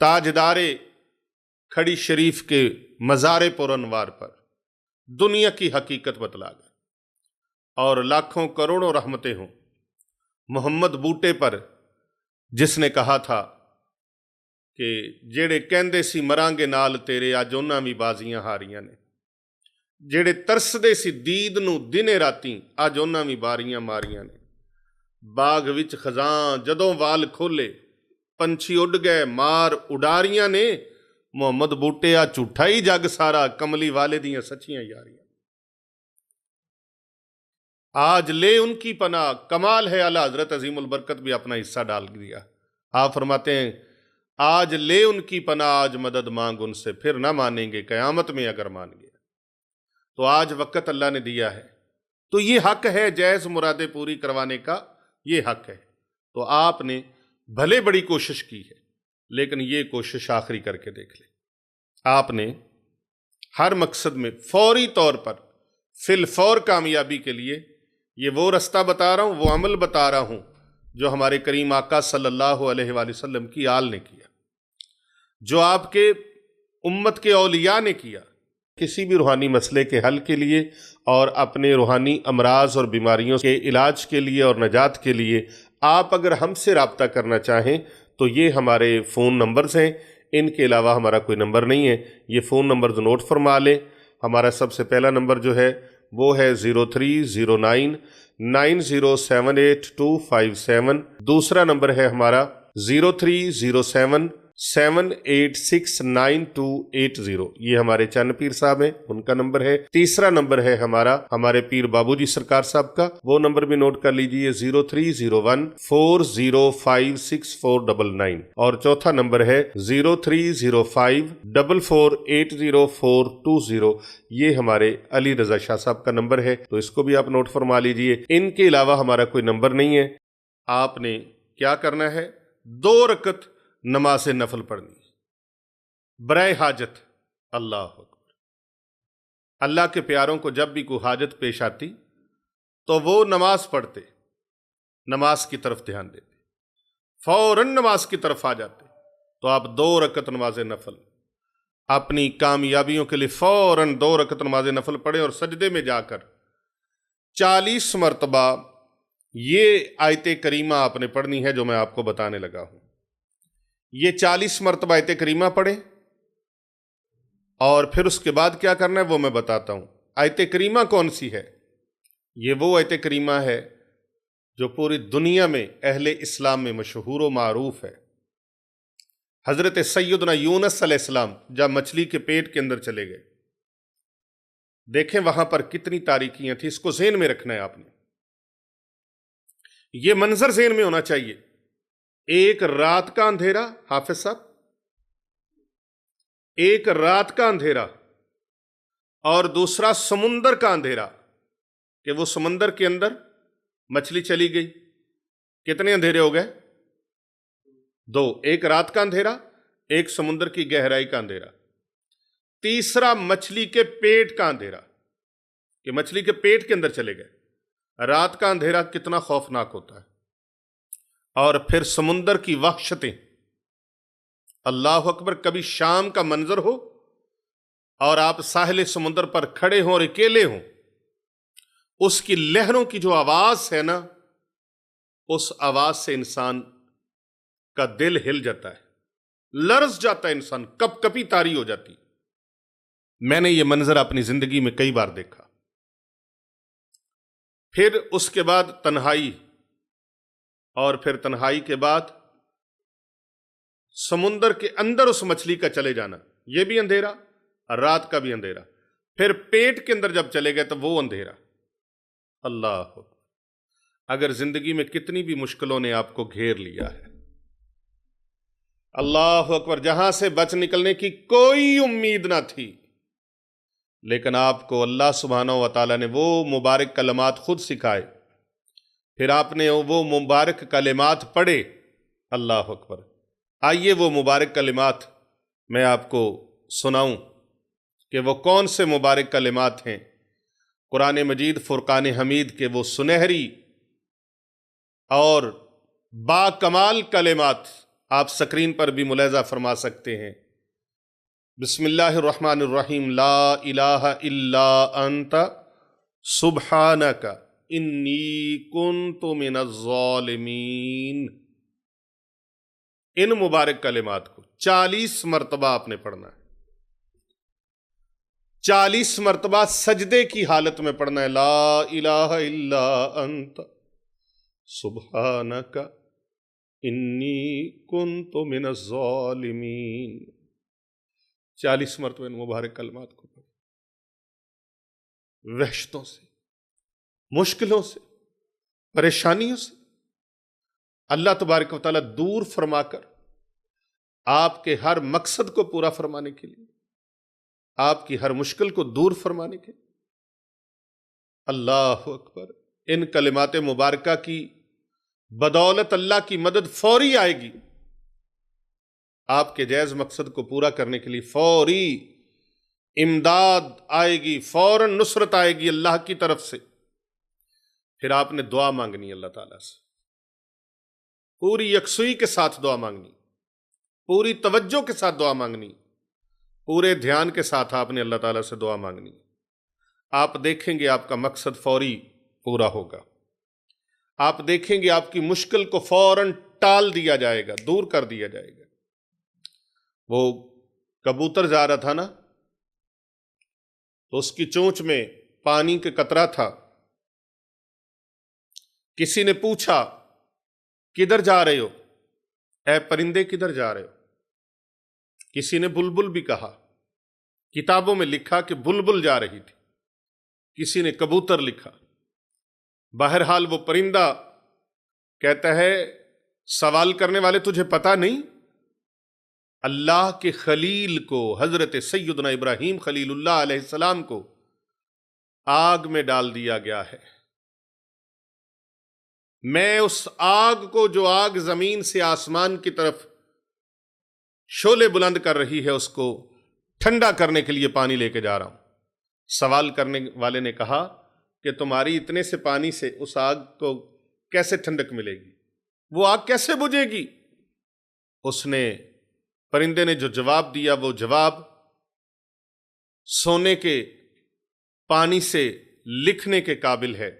تاجدار کھڑی شریف کے مزار پر انوار پر دنیا کی حقیقت بتلا گئے، اور لاکھوں کروڑوں رحمتیں ہوں محمد بوٹے پر، جس نے کہا تھا کہ جیڑے کہندے سی مرانگے نال تیرے اج انہاں وی بازیاں ہاریاں نے، جیڑے ترسدے سی دید نو دنے راتی اج انہاں وی باریاں ماریاں نے، باغ وچ خزاں جدوں وال کھولے پنچھی اڈ گئے مار اڈاریاں نے، محمد بوٹے آ جھوٹا ہی جگ سارا کملی والے دیاں سچیاں یاریاں۔ آج لے ان کی پناہ، کمال ہے اعلیٰ حضرت عظیم البرکت بھی اپنا حصہ ڈال دیا۔ آپ فرماتے ہیں آج لے ان کی پناہ، آج مدد مانگ ان سے، پھر نہ مانیں گے قیامت میں اگر مان گیا۔ تو آج وقت اللہ نے دیا ہے، تو یہ حق ہے جائز مرادیں پوری کروانے کا، یہ حق ہے۔ تو آپ نے بھلے بڑی کوشش کی ہے، لیکن یہ کوشش آخری کر کے دیکھ لیں۔ آپ نے ہر مقصد میں فوری طور پر فی الفور کامیابی کے لیے یہ وہ رستہ بتا رہا ہوں، وہ عمل بتا رہا ہوں جو ہمارے کریم آقا صلی اللہ علیہ وآلہ وسلم کی آل نے کیا، جو آپ کے امت کے اولیاء نے کیا۔ کسی بھی روحانی مسئلے کے حل کے لیے اور اپنے روحانی امراض اور بیماریوں کے علاج کے لیے اور نجات کے لیے آپ اگر ہم سے رابطہ کرنا چاہیں تو یہ ہمارے فون نمبرز ہیں، ان کے علاوہ ہمارا کوئی نمبر نہیں ہے۔ یہ فون نمبرز نوٹ فرما لیں۔ ہمارا سب سے پہلا نمبر جو ہے وہ ہے 0309907827، دوسرا نمبر ہے ہمارا 0307786980، یہ ہمارے چند پیر صاحب ہیں، ان کا نمبر ہے۔ تیسرا نمبر ہے ہمارے پیر بابو جی سرکار صاحب کا، وہ نمبر بھی نوٹ کر لیجئے 0301405649، اور چوتھا نمبر ہے 0305448040، یہ ہمارے علی رضا شاہ صاحب کا نمبر ہے، تو اس کو بھی آپ نوٹ فرما لیجئے۔ ان کے علاوہ ہمارا کوئی نمبر نہیں ہے۔ آپ نے کیا کرنا ہے؟ 2 رکعت نماز نفل پڑھنی برائے حاجت۔ اللہ اکبر۔ اللہ کے پیاروں کو جب بھی کوئی حاجت پیش آتی تو وہ نماز پڑھتے، نماز کی طرف دھیان دیتے، فوراً نماز کی طرف آ جاتے۔ تو آپ 2 رکعت نماز نفل اپنی کامیابیوں کے لیے فوراً 2 رکعت نماز نفل پڑھیں، اور سجدے میں جا کر 40 مرتبہ یہ آیت کریمہ آپ نے پڑھنی ہے جو میں آپ کو بتانے لگا ہوں۔ یہ 40 مرتبہ آیت کریمہ پڑھیں، اور پھر اس کے بعد کیا کرنا ہے وہ میں بتاتا ہوں۔ آیت کریمہ کون سی ہے؟ یہ وہ آیت کریمہ ہے جو پوری دنیا میں اہل اسلام میں مشہور و معروف ہے۔ حضرت سیدنا یونس علیہ السلام جب مچھلی کے پیٹ کے اندر چلے گئے، دیکھیں وہاں پر کتنی تاریکیاں تھیں، اس کو ذہن میں رکھنا ہے آپ نے، یہ منظر ذہن میں ہونا چاہیے۔ ایک رات کا اندھیرا، حافظ صاحب، ایک رات کا اندھیرا، اور دوسرا سمندر کا اندھیرا، کہ وہ سمندر کے اندر مچھلی چلی گئی، کتنے اندھیرے ہو گئے؟ 2، ایک رات کا اندھیرا، ایک سمندر کی گہرائی کا اندھیرا، تیسرا مچھلی کے پیٹ کا اندھیرا، کہ مچھلی کے پیٹ کے اندر چلے گئے۔ رات کا اندھیرا کتنا خوفناک ہوتا ہے، اور پھر سمندر کی وحشتیں۔ اللہ اکبر، کبھی شام کا منظر ہو اور آپ ساحل سمندر پر کھڑے ہوں اور اکیلے ہوں، اس کی لہروں کی جو آواز ہے نا، اس آواز سے انسان کا دل ہل جاتا ہے، لرز جاتا ہے انسان، کپ کپی طاری ہو جاتی۔ میں نے یہ منظر اپنی زندگی میں کئی بار دیکھا۔ پھر اس کے بعد تنہائی، اور پھر تنہائی کے بعد سمندر کے اندر اس مچھلی کا چلے جانا، یہ بھی اندھیرا، رات کا بھی اندھیرا، پھر پیٹ کے اندر جب چلے گئے تو وہ اندھیرا۔ اللہ اکبر، اگر زندگی میں کتنی بھی مشکلوں نے آپ کو گھیر لیا ہے، اللہ اکبر، جہاں سے بچ نکلنے کی کوئی امید نہ تھی، لیکن آپ کو اللہ سبحانہ و تعالیٰ نے وہ مبارک کلمات خود سکھائے، پھر آپ نے وہ مبارک کلمات پڑھے۔ اللہ اکبر۔ آئیے وہ مبارک کلمات میں آپ کو سناؤں کہ وہ کون سے مبارک کلمات ہیں۔ قرآن مجید فرقان حمید کے وہ سنہری اور با کمال کلمات آپ سکرین پر بھی ملاحظہ فرما سکتے ہیں۔ بسم اللہ الرحمن الرحیم، لا الہ الا انت سبحانک انی کنت من الظالمین۔ ان مبارک کلمات کو 40 مرتبہ آپ نے پڑھنا ہے، 40 مرتبہ سجدے کی حالت میں پڑھنا ہے، لا الہ الا انت سبحانک انی کنت من الظالمین۔ 40 مرتبہ ان مبارک کلمات کو پڑھیں۔ وحشتوں سے، مشکلوں سے، پریشانیوں سے اللہ تبارک و تعالیٰ دور فرما کر آپ کے ہر مقصد کو پورا فرمانے کے لیے، آپ کی ہر مشکل کو دور فرمانے کے لیے، اللہ اکبر، ان کلمات مبارکہ کی بدولت اللہ کی مدد فوری آئے گی۔ آپ کے جائز مقصد کو پورا کرنے کے لیے فوری امداد آئے گی، فوراً نصرت آئے گی اللہ کی طرف سے۔ پھر آپ نے دعا مانگنی اللہ تعالیٰ سے، پوری یکسوئی کے ساتھ دعا مانگنی، پوری توجہ کے ساتھ دعا مانگنی، پورے دھیان کے ساتھ آپ نے اللہ تعالیٰ سے دعا مانگنی۔ آپ دیکھیں گے آپ کا مقصد فوری پورا ہوگا، آپ دیکھیں گے آپ کی مشکل کو فوراً ٹال دیا جائے گا، دور کر دیا جائے گا۔ وہ کبوتر جا رہا تھا نا، تو اس کی چونچ میں پانی کے قطرہ تھا، کسی نے پوچھا کدھر جا رہے ہو، اے پرندے کدھر جا رہے ہو؟ کسی نے بلبل بھی کہا، کتابوں میں لکھا کہ بلبل جا رہی تھی، کسی نے کبوتر لکھا۔ بہرحال وہ پرندہ کہتا ہے سوال کرنے والے تجھے پتا نہیں، اللہ کے خلیل کو، حضرت سیدنا ابراہیم خلیل اللہ علیہ السلام کو آگ میں ڈال دیا گیا ہے، میں اس آگ کو، جو آگ زمین سے آسمان کی طرف شعلے بلند کر رہی ہے، اس کو ٹھنڈا کرنے کے لیے پانی لے کے جا رہا ہوں۔ سوال کرنے والے نے کہا کہ تمہاری اتنے سے پانی سے اس آگ کو کیسے ٹھنڈک ملے گی، وہ آگ کیسے بجھے گی؟ اس نے، پرندے نے جو جواب دیا، وہ جواب سونے کے پانی سے لکھنے کے قابل ہے۔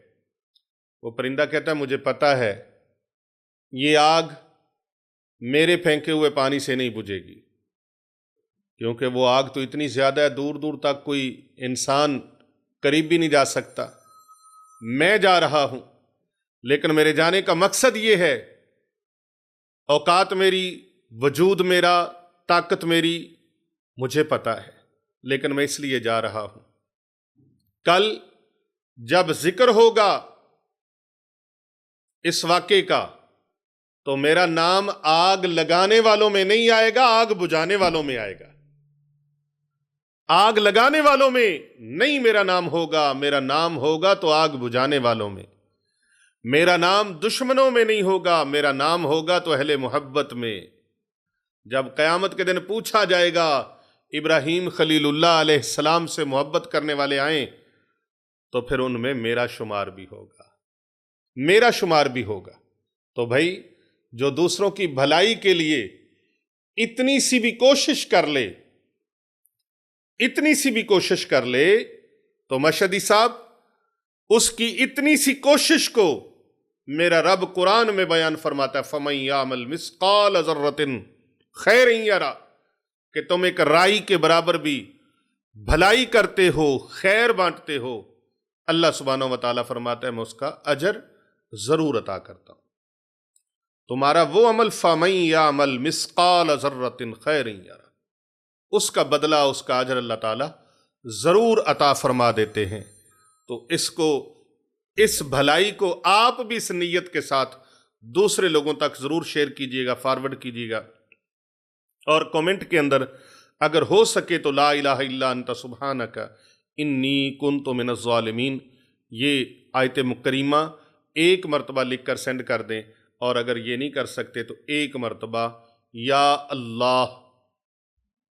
وہ پرندہ کہتا ہے مجھے پتا ہے یہ آگ میرے پھینکے ہوئے پانی سے نہیں بجھے گی، کیونکہ وہ آگ تو اتنی زیادہ ہے، دور دور تک کوئی انسان قریب بھی نہیں جا سکتا۔ میں جا رہا ہوں، لیکن میرے جانے کا مقصد یہ ہے، اوقات میری، وجود میرا، طاقت میری مجھے پتا ہے، لیکن میں اس لیے جا رہا ہوں۔ کل جب ذکر ہوگا اس واقعے کا، تو میرا نام آگ لگانے والوں میں نہیں آئے گا، آگ بجھانے والوں میں آئے گا۔ آگ لگانے والوں میں نہیں میرا نام ہوگا، میرا نام ہوگا تو آگ بجھانے والوں میں۔ میرا نام دشمنوں میں نہیں ہوگا، میرا نام ہوگا تو اہل محبت میں۔ جب قیامت کے دن پوچھا جائے گا ابراہیم خلیل اللہ علیہ السلام سے محبت کرنے والے آئیں، تو پھر ان میں میرا شمار بھی ہوگا، میرا شمار بھی ہوگا۔ تو بھائی جو دوسروں کی بھلائی کے لیے اتنی سی بھی کوشش کر لے، اتنی سی بھی کوشش کر لے، تو مشہدی صاحب اس کی اتنی سی کوشش کو میرا رب قرآن میں بیان فرماتا ہے، فَمَن يَعْمَلْ مِثْقَالَ ذَرَّةٍ خَيْرًا يَرَهُ، کہ تم ایک رائی کے برابر بھی بھلائی کرتے ہو، خیر بانٹتے ہو، اللہ سبحانہ و تعالیٰ فرماتا ہے میں اس کا اجر ضرور عطا کرتا ہوں۔ تمہارا وہ عمل فَمَن يَعْمَلْ مِثْقَالَ ذَرَّةٍ خَيْرًا يَرَهُ، اس کا بدلہ، اس کا اجر اللہ تعالیٰ ضرور عطا فرما دیتے ہیں۔ تو اس کو، اس بھلائی کو آپ بھی اس نیت کے ساتھ دوسرے لوگوں تک ضرور شیئر کیجیے گا، فارورڈ کیجیے گا، اور کومنٹ کے اندر اگر ہو سکے تو لا الہ الا انت سبحانک انی کنت من الظالمین یہ آیت مکرمہ ایک مرتبہ لکھ کر سینڈ کر دیں، اور اگر یہ نہیں کر سکتے تو ایک مرتبہ یا اللہ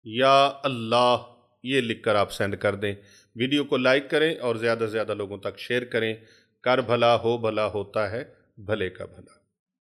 یا اللہ یہ لکھ کر آپ سینڈ کر دیں۔ ویڈیو کو لائک کریں اور زیادہ سے زیادہ لوگوں تک شیئر کریں۔ کر بھلا ہو، بھلا ہوتا ہے بھلے کا بھلا۔